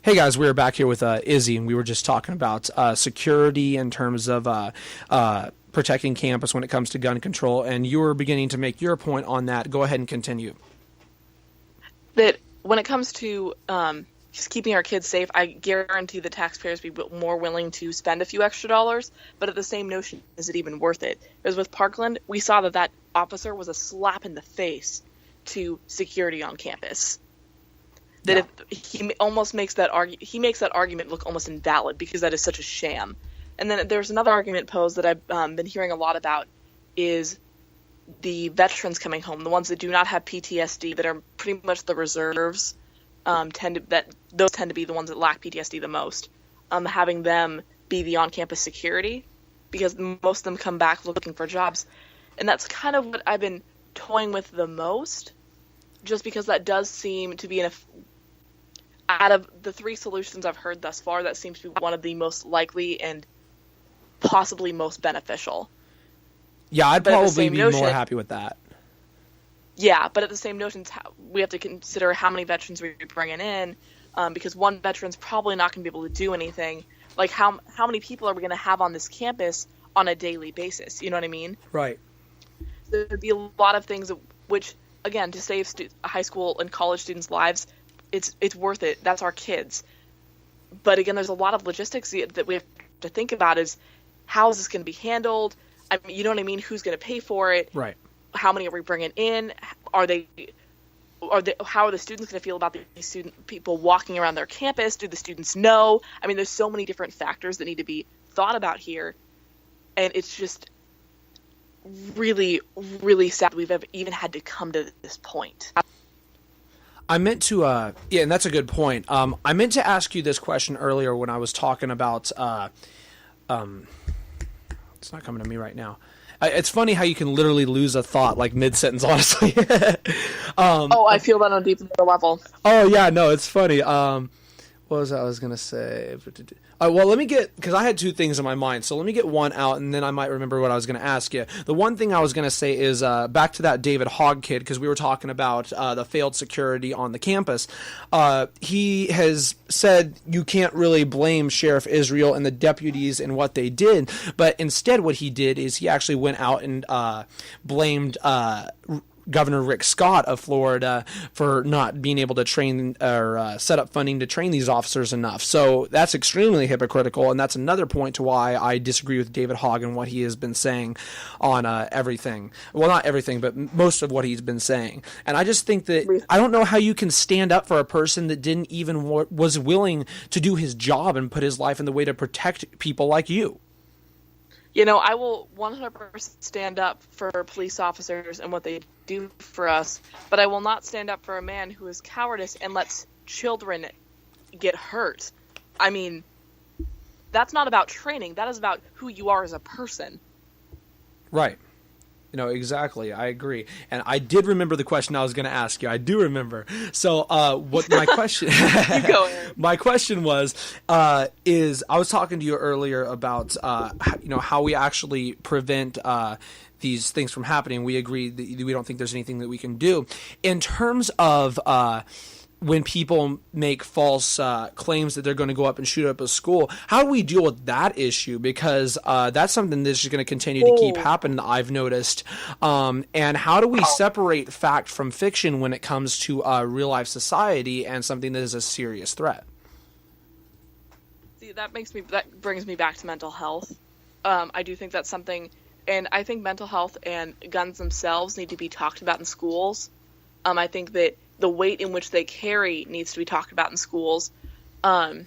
Hey guys, we are back here with Izzy, and we were just talking about security in terms of protecting campus when it comes to gun control, and you were beginning to make your point on that. Go ahead and continue. That when it comes to just keeping our kids safe, I guarantee the taxpayers be more willing to spend a few extra dollars. But at the same notion, is it even worth it? Because with Parkland, we saw that officer was a slap in the face to security on campus. That Yeah. if he almost makes that argument look almost invalid because that is such a sham. And then there's another argument posed that I've been hearing a lot about is the veterans coming home, the ones that do not have PTSD, that are pretty much the reserves, tend to be the ones that lack PTSD the most. Having them be the on-campus security, because most of them come back looking for jobs, and that's kind of what I've been toying with the most, just because that does seem to be out of the three solutions I've heard thus far, that seems to be one of the most likely and possibly most beneficial. Yeah, I'd probably be more happy with that. Yeah, but at the same notion, we have to consider how many veterans we're bringing in, because one veteran's probably not going to be able to do anything. Like, how many people are we going to have on this campus on a daily basis? You know what I mean? Right. There'd be a lot of things which, again, to save high school and college students' lives, it's worth it. That's our kids. But again, there's a lot of logistics that we have to think about. Is how is this going to be handled? I mean, you know what I mean? Who's going to pay for it? Right. How many are we bringing in? How are the students going to feel about these people walking around their campus? Do the students know? I mean, there's so many different factors that need to be thought about here, and it's just really, really sad we've even had to come to this point. I meant to, yeah, and that's a good point. I meant to ask you this question earlier when I was talking about, it's not coming to me right now. It's funny how you can literally lose a thought like mid-sentence, honestly. I feel that on a deeper level. Oh, yeah, no, it's funny. What was I was going to say? Well, let me because I had two things in my mind, so let me get one out, and then I might remember what I was going to ask you. The one thing I was going to say is back to that David Hogg kid, because we were talking about the failed security on the campus. He has said you can't really blame Sheriff Israel and the deputies and what they did, but instead what he did is he actually went out and blamed Governor Rick Scott of Florida for not being able to train or set up funding to train these officers enough. So that's extremely hypocritical, and that's another point to why I disagree with David Hogg and what he has been saying on everything. Well, not everything, but most of what he's been saying. And I just think that I don't know how you can stand up for a person that didn't even was willing to do his job and put his life in the way to protect people like you. You know, I will 100% stand up for police officers and what they do for us, but I will not stand up for a man who is cowardice and lets children get hurt. I mean, that's not about training. That is about who you are as a person. Right. You know, exactly. I agree. And I did remember the question I was going to ask you. I do remember. So what my question You go ahead. My question was is I was talking to you earlier about how we actually prevent these things from happening. We agree that we don't think there's anything that we can do in terms of when people make false claims that they're going to go up and shoot up a school. How do we deal with that issue? Because that's something that's just going to continue to keep happening, I've noticed. And how do we separate fact from fiction when it comes to real-life society and something that is a serious threat? See, that brings me back to mental health. I do think that's something, and I think mental health and guns themselves need to be talked about in schools. I think that the weight in which they carry needs to be talked about in schools. But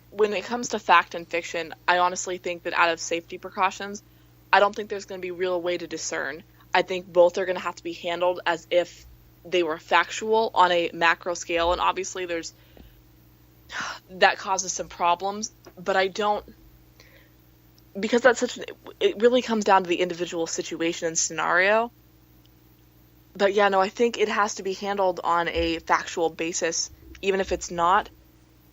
when it comes to fact and fiction, I honestly think that out of safety precautions, I don't think there's going to be a real way to discern. I think both are going to have to be handled as if they were factual on a macro scale, and obviously that causes some problems, but I don't, because it really comes down to the individual situation and scenario. But yeah, no, I think it has to be handled on a factual basis, even if it's not,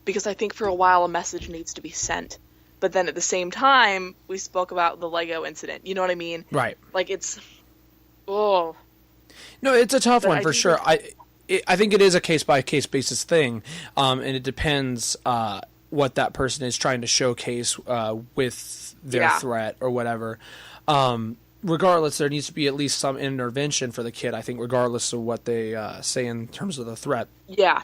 because I think for a while a message needs to be sent. But then at the same time, we spoke about the Lego incident. You know what I mean? Right. Like, it's, oh. No, it's a tough one for sure. I think it is a case by case basis thing, and it depends what that person is trying to showcase with their threat or whatever. Regardless, there needs to be at least some intervention for the kid, I think, regardless of what they say in terms of the threat. Yeah.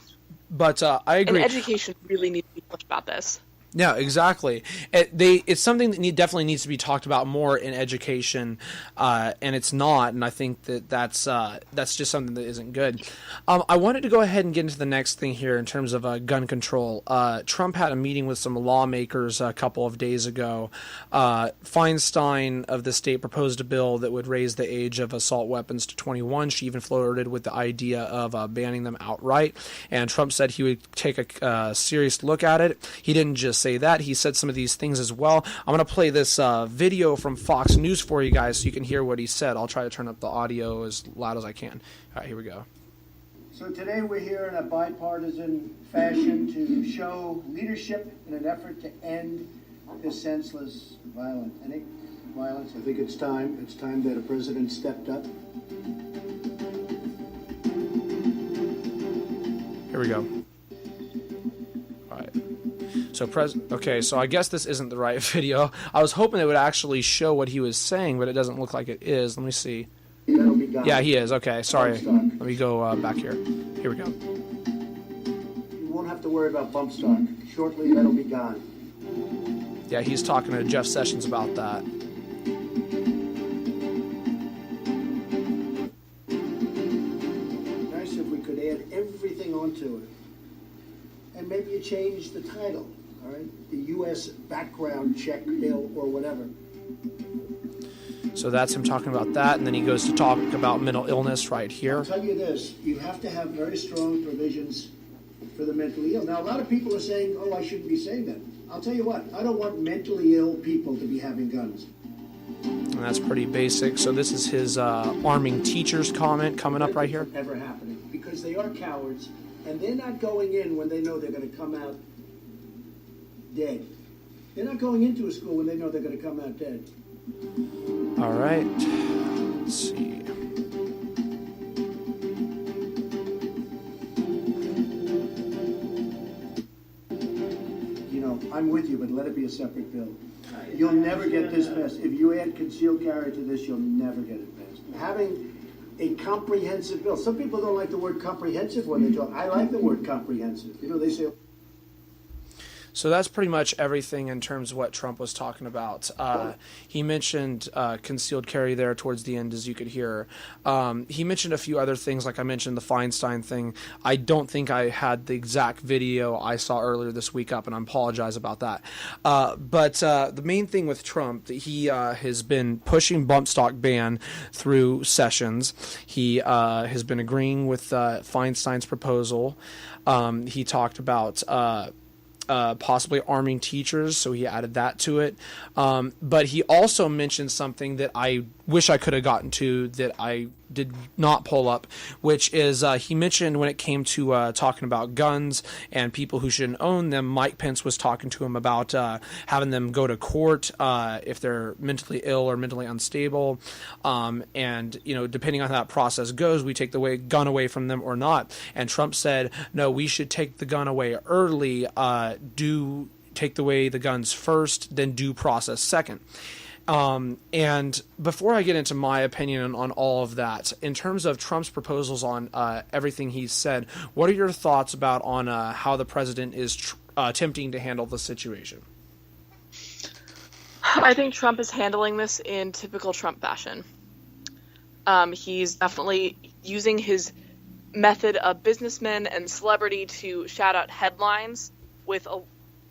But I agree. And education really needs to be pushed about this. Yeah, exactly. It's something that definitely needs to be talked about more in education, and it's not. And I think that's just something that isn't good. I wanted to go ahead and get into the next thing here in terms of gun control. Trump had a meeting with some lawmakers a couple of days ago. Feinstein of the state proposed a bill that would raise the age of assault weapons to 21. She even flirted with the idea of banning them outright. And Trump said he would take a serious look at it. He didn't just say that. He said some of these things as well. I'm going to play this video from Fox News for you guys so you can hear what he said. I'll try to turn up the audio as loud as I can. All right, here we go. So today we're here in a bipartisan fashion to show leadership in an effort to end this senseless violence. I think it's time. It's time that a president stepped up. Here we go. All right. So I guess this isn't the right video. I was hoping it would actually show what he was saying, but it doesn't look like it is. Let me see. Yeah, he is. Okay, sorry. Let me go back here. Here we go. You won't have to worry about bump stock. Shortly, that'll be gone. Yeah, he's talking to Jeff Sessions about that. Nice if we could add everything onto it. And maybe you change the title, all right? The U.S. background check bill or whatever. So that's him talking about that, and then he goes to talk about mental illness right here. I'll tell you this, you have to have very strong provisions for the mentally ill. Now, a lot of people are saying, oh, I shouldn't be saying that. I'll tell you what, I don't want mentally ill people to be having guns. And that's pretty basic. So this is his arming teachers comment coming up right here. Ever happening, because they are cowards, and they're not going in when they know they're going to come out dead. They're not going into a school when they know they're going to come out dead. All right. Let's see. You know, I'm with you, but let it be a separate bill. You'll never get this passed. If you add concealed carry to this, you'll never get it passed. Having a comprehensive bill. Some people don't like the word comprehensive when they talk. I like the word comprehensive. You know, they say... So that's pretty much everything in terms of what Trump was talking about. He mentioned concealed carry there towards the end, as you could hear. He mentioned a few other things, like I mentioned the Feinstein thing. I don't think I had the exact video I saw earlier this week up, and I apologize about that. But the main thing with Trump, he has been pushing bump stock ban through sessions. He has been agreeing with Feinstein's proposal. He talked about... possibly arming teachers, so he added that to it. But he also mentioned something that I wish I could have gotten to that I did not pull up, which is he mentioned when it came to talking about guns and people who shouldn't own them, Mike Pence was talking to him about having them go to court if they're mentally ill or mentally unstable. And, you know, depending on how that process goes, we take the gun away from them or not. And Trump said, no, we should take the gun away early, take away the guns first, then due process second. And before I get into my opinion on all of that, in terms of Trump's proposals on everything he's said, what are your thoughts about on how the president is attempting to handle the situation? I think Trump is handling this in typical Trump fashion. He's definitely using his method of businessman and celebrity to shout out headlines with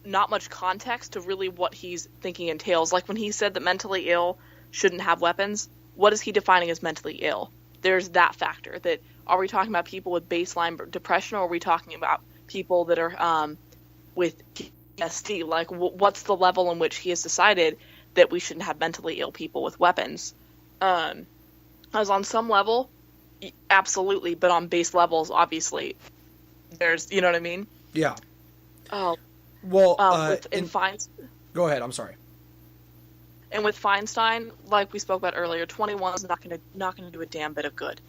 not much context to really what he's thinking entails. Like when he said that mentally ill shouldn't have weapons, what is he defining as mentally ill? There's that factor. That are we talking about people with baseline depression, or are we talking about people that are with PTSD? Like what's the level in which he has decided that we shouldn't have mentally ill people with weapons? As on some level, absolutely, but on base levels, obviously, there's, you know what I mean? Yeah. Oh. Well, go ahead. I'm sorry. And with Feinstein, like we spoke about earlier, 21 is not going to do a damn bit of good,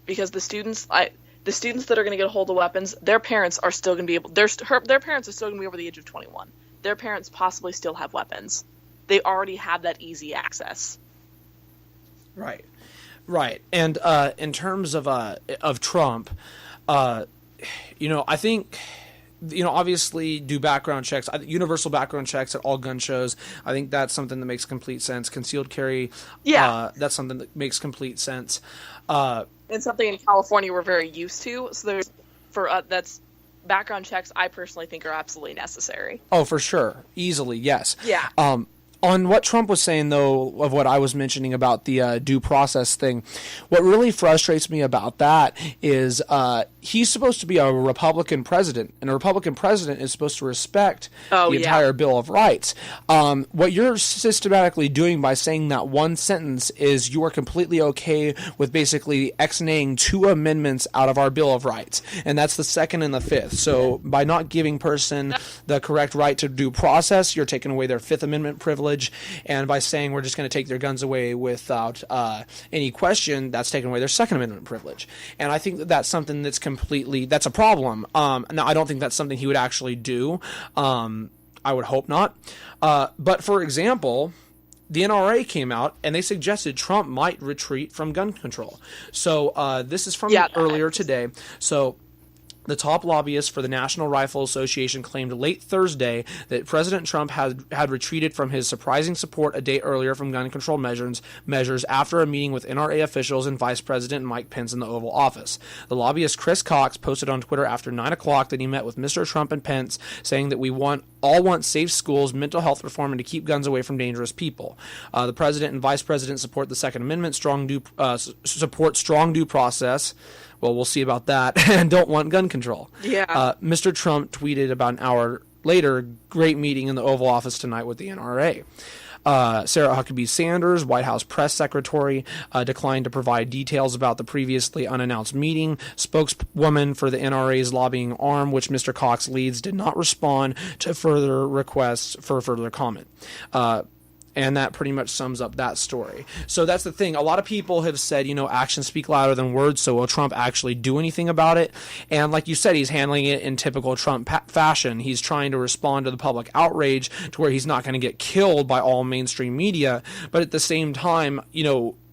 because the students, the students that are going to get a hold of weapons, their parents are still going to be able. Their parents are still going to be over the age of 21. Their parents possibly still have weapons. They already have that easy access. Right. And in terms of Trump, I think, obviously do background checks, universal background checks at all gun shows. I think that's something that makes complete sense. Concealed carry, that's something that makes complete sense. And something in California we're very used to. So that's background checks. I personally think are absolutely necessary. Oh, for sure, easily, yes. Yeah. On what Trump was saying, though, of what I was mentioning about the due process thing, what really frustrates me about that is he's supposed to be a Republican president, and a Republican president is supposed to respect the entire Bill of Rights. What you're systematically doing by saying that one sentence is you are completely okay with basically ex-naying 2 amendments out of our Bill of Rights, and that's the 2nd and the 5th. So by not giving person the correct right to due process, you're taking away their 5th Amendment privilege. And by saying we're just going to take their guns away without any question, that's taking away their 2nd Amendment privilege. And I think that that's something that's a problem. Now, I don't think that's something he would actually do. I would hope not. But for example, the NRA came out and they suggested Trump might retreat from gun control. So this is from earlier today. So the top lobbyist for the National Rifle Association claimed late Thursday that President Trump had retreated from his surprising support a day earlier from gun control measures after a meeting with NRA officials and Vice President Mike Pence in the Oval Office. The lobbyist Chris Cox posted on Twitter after 9 o'clock that he met with Mr. Trump and Pence, saying that we all want safe schools, mental health reform, and to keep guns away from dangerous people. The president and vice president support the 2nd Amendment, support strong due process. Well, we'll see about that, and don't want gun control. Yeah. Mr. Trump tweeted about an hour later, great meeting in the Oval Office tonight with the NRA. Sarah Huckabee Sanders, White House press secretary, declined to provide details about the previously unannounced meeting. Spokeswoman for the NRA's lobbying arm, which Mr. Cox leads, did not respond to further requests for further comment. And that pretty much sums up that story. So that's the thing. A lot of people have said, actions speak louder than words. So will Trump actually do anything about it? And like you said, he's handling it in typical Trump fashion. He's trying to respond to the public outrage to where he's not going to get killed by all mainstream media. But at the same time,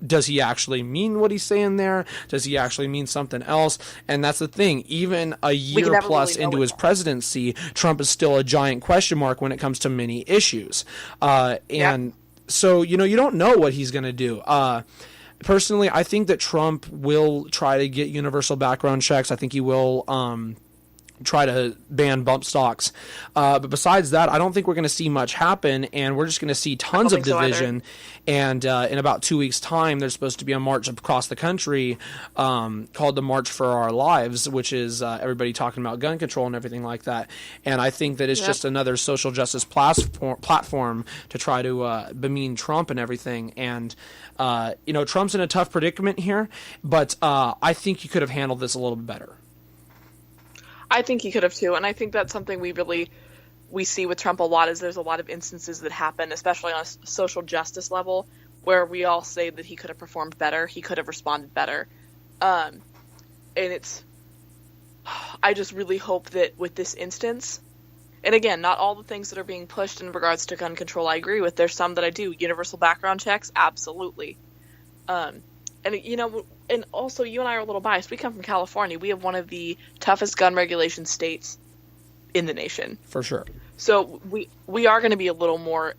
does he actually mean what he's saying there? Does he actually mean something else? And that's the thing. Even a year plus into his presidency, Trump is still a giant question mark when it comes to many issues. So, you don't know what he's going to do. Personally, I think that Trump will try to get universal background checks. I think he will try to ban bump stocks. But besides that, I don't think we're going to see much happen, and we're just going to see tons of division. And in about 2 weeks' time, there's supposed to be a march across the country called the March for Our Lives, which is everybody talking about gun control and everything like that. And I think that it's just another social justice platform to try to bemean Trump and everything. And, Trump's in a tough predicament here, but I think he could have handled this a little bit better. I think he could have too, and I think that's something we see with Trump a lot. Is there's a lot of instances that happen, especially on a social justice level, where we all say that he could have performed better, he could have responded better, and I just really hope that with this instance, and again, not all the things that are being pushed in regards to gun control I agree with. There's some that I do. Universal background checks, absolutely. And, and also you and I are a little biased. We come from California. We have one of the toughest gun regulation states in the nation. For sure. So we are going to be a little more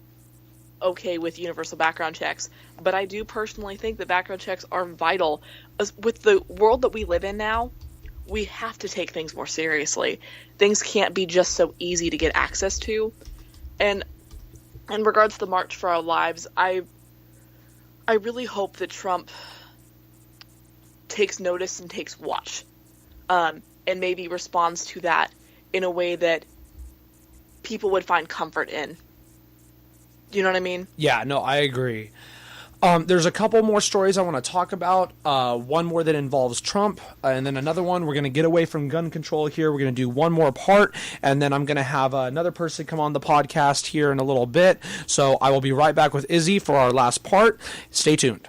okay with universal background checks. But I do personally think that background checks are vital. With the world that we live in now, we have to take things more seriously. Things can't be just so easy to get access to. And in regards to the March for Our Lives, I really hope that Trump takes notice and takes watch, and maybe responds to that in a way that people would find comfort in. You know what I mean? Yeah, no, I agree. There's a couple more stories I want to talk about. One more that involves Trump, and then another one. We're going to get away from gun control here. We're going to do one more part, and then I'm going to have another person come on the podcast here in a little bit. So I will be right back with Izzy for our last part. Stay tuned.